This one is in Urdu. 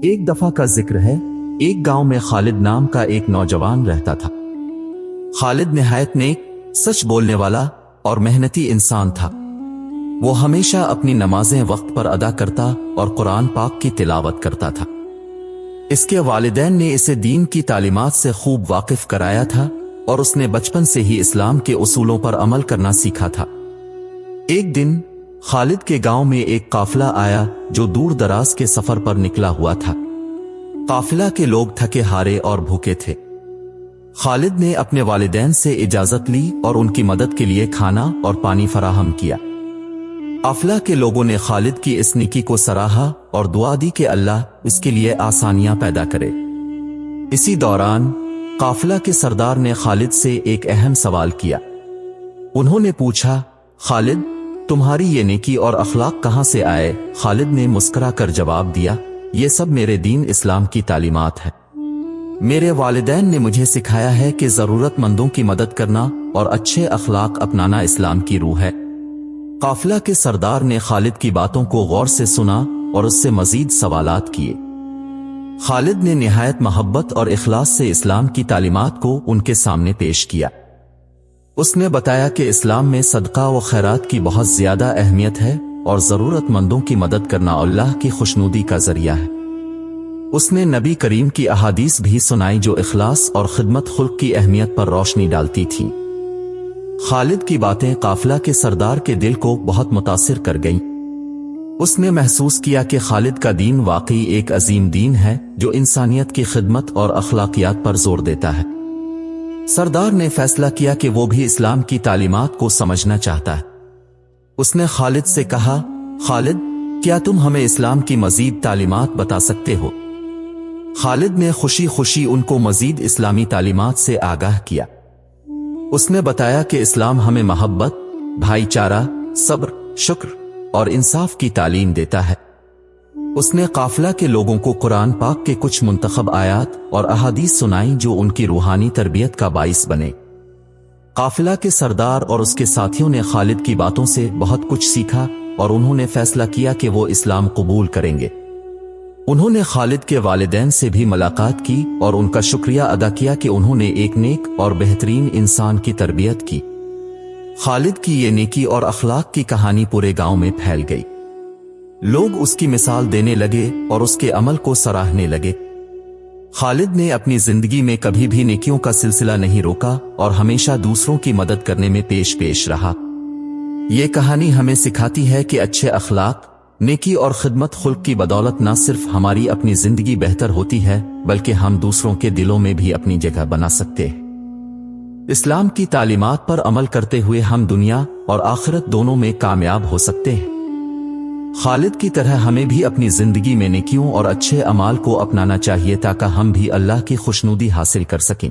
ایک دفعہ کا ذکر ہے، ایک گاؤں میں خالد نام کا ایک نوجوان رہتا تھا۔ خالد نہایت نیک، سچ بولنے والا اور محنتی انسان تھا۔ وہ ہمیشہ اپنی نمازیں وقت پر ادا کرتا اور قرآن پاک کی تلاوت کرتا تھا۔ اس کے والدین نے اسے دین کی تعلیمات سے خوب واقف کرایا تھا اور اس نے بچپن سے ہی اسلام کے اصولوں پر عمل کرنا سیکھا تھا۔ ایک دن خالد کے گاؤں میں ایک قافلہ آیا جو دور دراز کے سفر پر نکلا ہوا تھا۔ قافلہ کے لوگ تھکے ہارے اور بھوکے تھے۔ خالد نے اپنے والدین سے اجازت لی اور ان کی مدد کے لیے کھانا اور پانی فراہم کیا۔ قافلہ کے لوگوں نے خالد کی اس نیکی کو سراہا اور دعا دی کہ اللہ اس کے لیے آسانیاں پیدا کرے۔ اسی دوران قافلہ کے سردار نے خالد سے ایک اہم سوال کیا۔ انہوں نے پوچھا، خالد، تمہاری یہ نیکی اور اخلاق کہاں سے آئے؟ خالد نے مسکرا کر جواب دیا، یہ سب میرے دین اسلام کی تعلیمات ہے۔ میرے والدین نے مجھے سکھایا ہے کہ ضرورت مندوں کی مدد کرنا اور اچھے اخلاق اپنانا اسلام کی روح ہے۔ قافلہ کے سردار نے خالد کی باتوں کو غور سے سنا اور اس سے مزید سوالات کیے۔ خالد نے نہایت محبت اور اخلاص سے اسلام کی تعلیمات کو ان کے سامنے پیش کیا۔ اس نے بتایا کہ اسلام میں صدقہ و خیرات کی بہت زیادہ اہمیت ہے اور ضرورت مندوں کی مدد کرنا اللہ کی خوشنودی کا ذریعہ ہے۔ اس نے نبی کریم کی احادیث بھی سنائی جو اخلاص اور خدمت خلق کی اہمیت پر روشنی ڈالتی تھیں۔ خالد کی باتیں قافلہ کے سردار کے دل کو بہت متاثر کر گئیں۔ اس نے محسوس کیا کہ خالد کا دین واقعی ایک عظیم دین ہے جو انسانیت کی خدمت اور اخلاقیات پر زور دیتا ہے۔ سردار نے فیصلہ کیا کہ وہ بھی اسلام کی تعلیمات کو سمجھنا چاہتا ہے۔ اس نے خالد سے کہا، خالد، کیا تم ہمیں اسلام کی مزید تعلیمات بتا سکتے ہو؟ خالد نے خوشی خوشی ان کو مزید اسلامی تعلیمات سے آگاہ کیا۔ اس نے بتایا کہ اسلام ہمیں محبت، بھائی چارہ، صبر، شکر اور انصاف کی تعلیم دیتا ہے۔ اس نے قافلہ کے لوگوں کو قرآن پاک کے کچھ منتخب آیات اور احادیث سنائیں جو ان کی روحانی تربیت کا باعث بنے۔ قافلہ کے سردار اور اس کے ساتھیوں نے خالد کی باتوں سے بہت کچھ سیکھا اور انہوں نے فیصلہ کیا کہ وہ اسلام قبول کریں گے۔ انہوں نے خالد کے والدین سے بھی ملاقات کی اور ان کا شکریہ ادا کیا کہ انہوں نے ایک نیک اور بہترین انسان کی تربیت کی۔ خالد کی یہ نیکی اور اخلاق کی کہانی پورے گاؤں میں پھیل گئی۔ لوگ اس کی مثال دینے لگے اور اس کے عمل کو سراہنے لگے۔ خالد نے اپنی زندگی میں کبھی بھی نیکیوں کا سلسلہ نہیں روکا اور ہمیشہ دوسروں کی مدد کرنے میں پیش رہا۔ یہ کہانی ہمیں سکھاتی ہے کہ اچھے اخلاق، نیکی اور خدمت خلق کی بدولت نہ صرف ہماری اپنی زندگی بہتر ہوتی ہے بلکہ ہم دوسروں کے دلوں میں بھی اپنی جگہ بنا سکتے ہیں۔ اسلام کی تعلیمات پر عمل کرتے ہوئے ہم دنیا اور آخرت دونوں میں کامیاب ہو سکتے ہیں۔ خالد کی طرح ہمیں بھی اپنی زندگی میں نیکیوں اور اچھے اعمال کو اپنانا چاہیے تاکہ ہم بھی اللہ کی خوشنودی حاصل کر سکیں۔